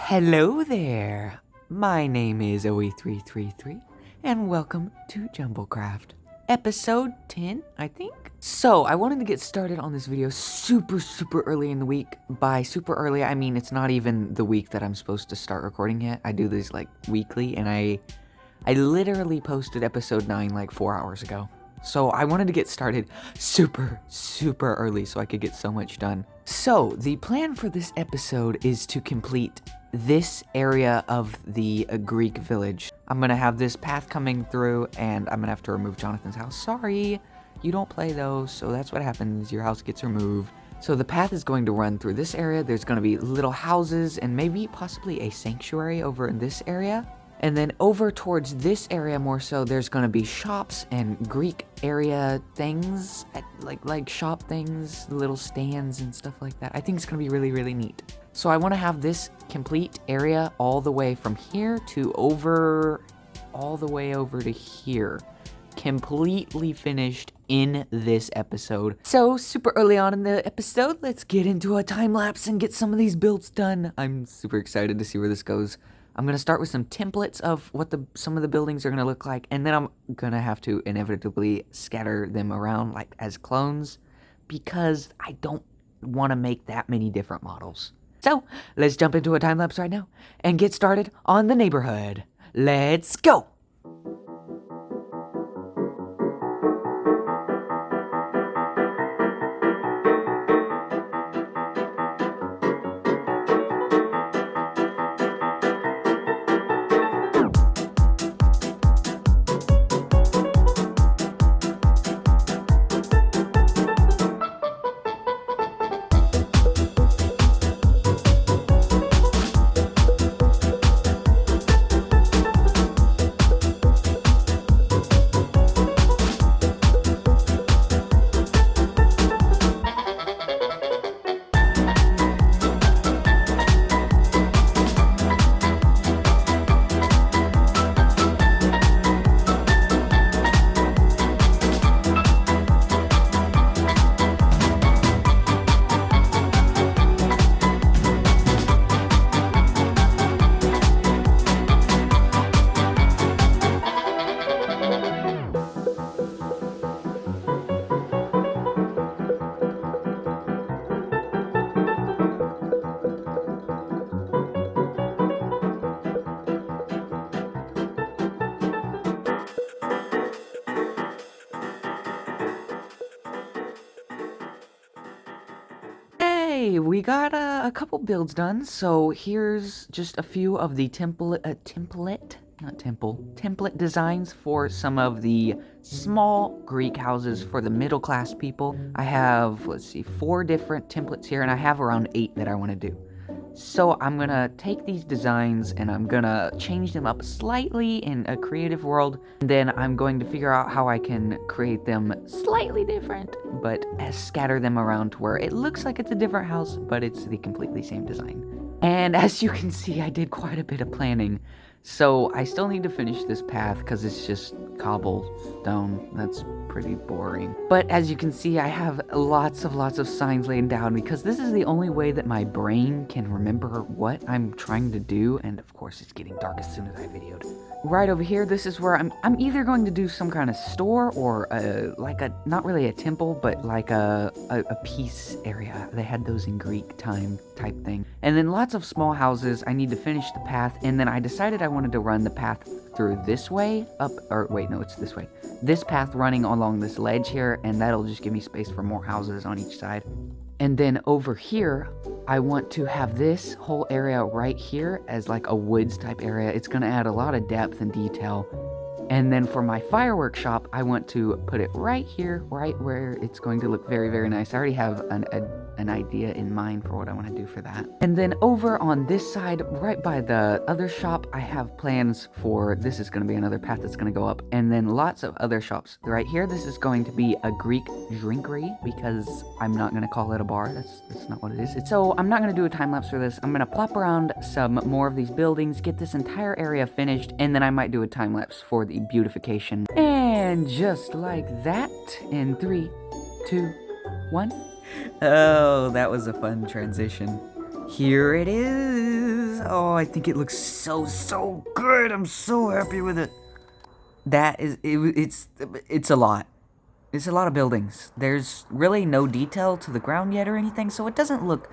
Hello there, my name is Owie333, and welcome to Jumblecraft, episode 10, I think? So, I wanted to get started on this video super early in the week. By super early, I mean it's not even the week that I'm supposed to start recording yet. I do these like weekly, and I literally posted episode 9 like 4 hours ago. So I wanted to get started super early so I could get so much done. So the plan for this episode is to complete this area of the Greek village. I'm gonna have this path coming through, and I'm gonna have to remove Jonathan's house. Sorry, you don't play those, so that's what happens. Your house gets removed. So the path is going to run through this area. There's gonna be little houses and maybe possibly a sanctuary over in this area. And then over towards this area more so, there's gonna be shops and Greek area things, like shop things, little stands and stuff like that. I think it's gonna be really neat. So I wanna have this complete area all the way from here to all the way over to here. Completely finished in this episode. So super early on in the episode, let's get into a time lapse and get some of these builds done. I'm super excited to see where this goes. I'm going to start with some templates of what some of the buildings are going to look like, and then I'm going to have to inevitably scatter them around like as clones because I don't want to make that many different models. So let's jump into a time lapse right now and get started on the neighborhood. Let's go! We got a couple builds done, so here's just a few of the template designs for some of the small Greek houses for the middle class people. I have, let's see, 4 different templates here, and I have around 8 that I want to do. So I'm gonna take these designs and I'm gonna change them up slightly in a creative world, and then I'm going to figure out how I can create them slightly different, but scatter them around to where it looks like it's a different house, but it's the completely same design. And as you can see, I did quite a bit of planning. So I still need to finish this path because it's just cobblestone. That's pretty boring. But as you can see, I have lots of signs laid down because this is the only way that my brain can remember what I'm trying to do. And of course, it's getting dark as soon as I videoed. Right over here, this is where I'm either going to do some kind of store or not really a temple, but like a peace area. They had those in Greek time type thing. And then lots of small houses. I need to finish the path, and then I decided I wanted to run the path through this way it's this way. This path running along this ledge here, and that'll just give me space for more houses on each side. And then over here, I want to have this whole area right here as like a woods type area. It's going to add a lot of depth and detail. And then for my fireworks shop, I want to put it right here, right where it's going to look very nice. I already have an idea in mind for what I want to do for that. And then over on this side, right by the other shop, I have plans for, this is going to be another path that's going to go up, and then lots of other shops. Right here, this is going to be a Greek drinkery, because I'm not going to call it a bar. That's not what it is. So I'm not going to do a time lapse for this. I'm going to plop around some more of these buildings, get this entire area finished, and then I might do a time lapse for the beautification. And just like that, in 3, 2, 1. Oh, that was a fun transition. Here it is. buildings. Oh, I think it looks so good. I'm so happy with it. It's a lot. It's a lot of buildings. There's really no detail to the ground yet or anything, so it doesn't look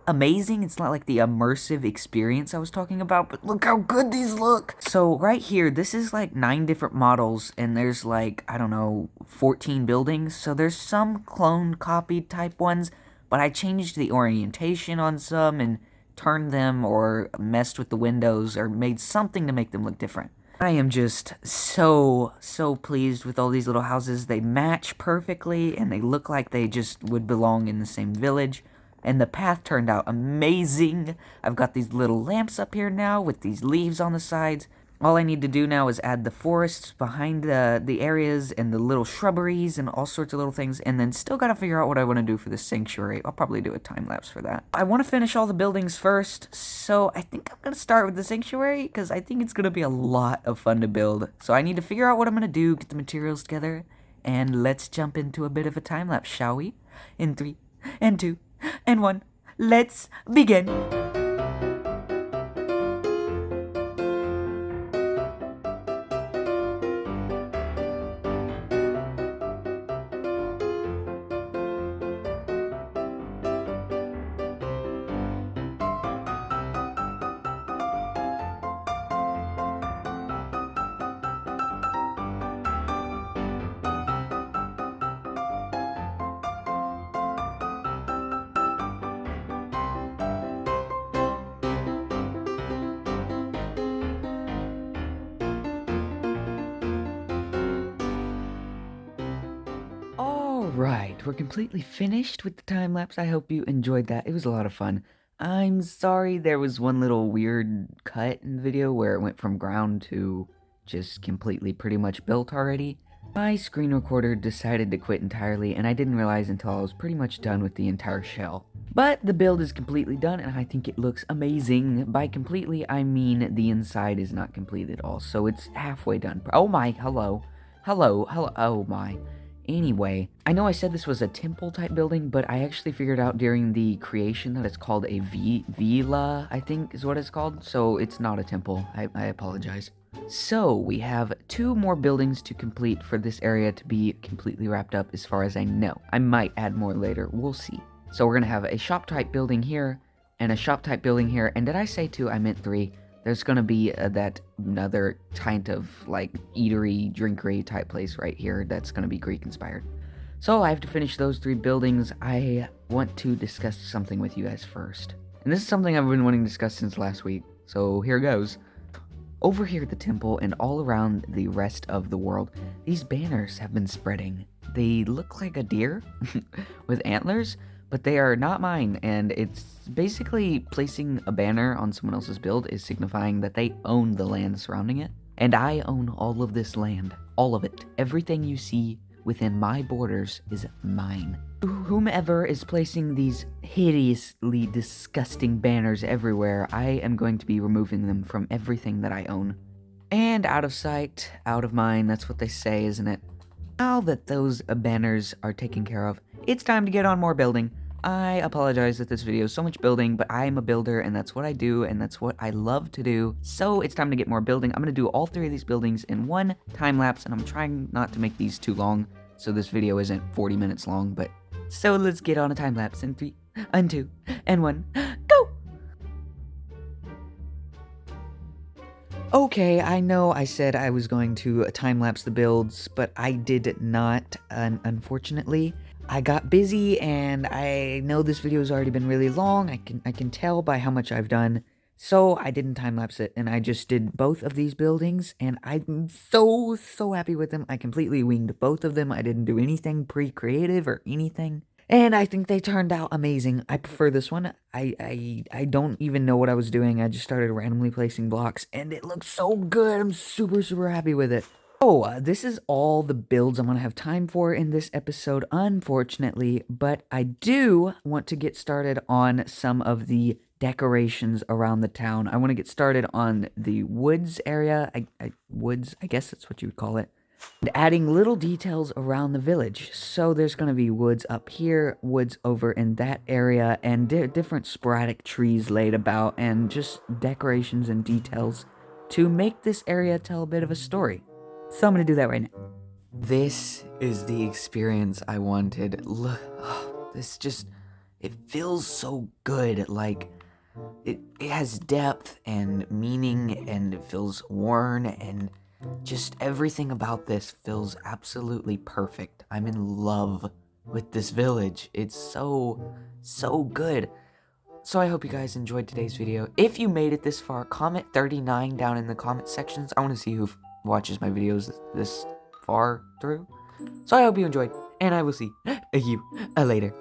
amazing. It's not like the immersive experience I was talking about, but look how good these look. So right here, this is like 9 different models, and there's like, I don't know, 14 buildings. So there's some clone copied type ones, but I changed the orientation on some and turned them or messed with the windows or made something to make them look different. I am just so pleased with all these little houses. They match perfectly, and they look like they just would belong in the same village. And the path turned out amazing. I've got these little lamps up here now with these leaves on the sides. All I need to do now is add the forests behind the areas and the little shrubberies and all sorts of little things, and then still gotta figure out what I want to do for the sanctuary. I'll probably do a time-lapse for that. I want to finish all the buildings first, so I think I'm gonna start with the sanctuary, because I think it's gonna be a lot of fun to build. So I need to figure out what I'm gonna do, get the materials together, and let's jump into a bit of a time-lapse, shall we? In 3, and 2, and 1, let's begin! Alright, we're completely finished with the time-lapse. I hope you enjoyed that. It was a lot of fun. I'm sorry there was one little weird cut in the video where it went from ground to just completely pretty much built already. My screen recorder decided to quit entirely, and I didn't realize until I was pretty much done with the entire shell. But the build is completely done, and I think it looks amazing. By completely, I mean the inside is not complete at all, so it's halfway done. Oh my, hello, oh my. Anyway, I know I said this was a temple type building, but I actually figured out during the creation that it's called a villa, I think is what it's called. So it's not a temple. I apologize. So we have 2 more buildings to complete for this area to be completely wrapped up as far as I know. I might add more later. We'll see. So we're going to have a shop type building here and a shop type building here. And did I say 2? I meant 3. There's gonna be that another kind of like eatery, drinkery type place right here that's gonna be Greek inspired. So I have to finish those 3 buildings. I want to discuss something with you guys first. And this is something I've been wanting to discuss since last week. So here goes. Over here at the temple and all around the rest of the world, these banners have been spreading. They look like a deer with antlers, but they are not mine, and it's basically placing a banner on someone else's build is signifying that they own the land surrounding it. And I own all of this land. All of it. Everything you see within my borders is mine. Whomever is placing these hideously disgusting banners everywhere, I am going to be removing them from everything that I own. And out of sight, out of mind, that's what they say, isn't it? Now that those banners are taken care of, it's time to get on more building. I apologize that this video is so much building, but I'm a builder, and that's what I do, and that's what I love to do. So it's time to get more building. I'm going to do all 3 of these buildings in one time lapse, and I'm trying not to make these too long, so this video isn't 40 minutes long, but... So let's get on a time lapse in 3, and 2, and 1, go! Okay, I know I said I was going to time-lapse the builds, but I did not, unfortunately. I got busy, and I know this video has already been really long. I can tell by how much I've done, so I didn't time-lapse it, and I just did both of these buildings, and I'm so happy with them. I completely winged both of them. I didn't do anything pre-creative or anything. And I think they turned out amazing. I prefer this one. I don't even know what I was doing. I just started randomly placing blocks, and it looks so good. I'm super happy with it. Oh, this is all the builds I'm going to have time for in this episode, unfortunately. But I do want to get started on some of the decorations around the town. I want to get started on the woods area. Woods, I guess that's what you would call it. And adding little details around the village. So there's going to be woods up here, woods over in that area, and different sporadic trees laid about, and just decorations and details to make this area tell a bit of a story. So I'm going to do that right now. This is the experience I wanted. Look, this just, it feels so good. Like, it has depth and meaning, and it feels worn, and just everything about this feels absolutely perfect. I'm in love with this village. It's so good. So I hope you guys enjoyed today's video. If you made it this far, comment 39 down in the comment sections. I want to see who watches my videos this far through. So I hope you enjoyed, and I will see you later.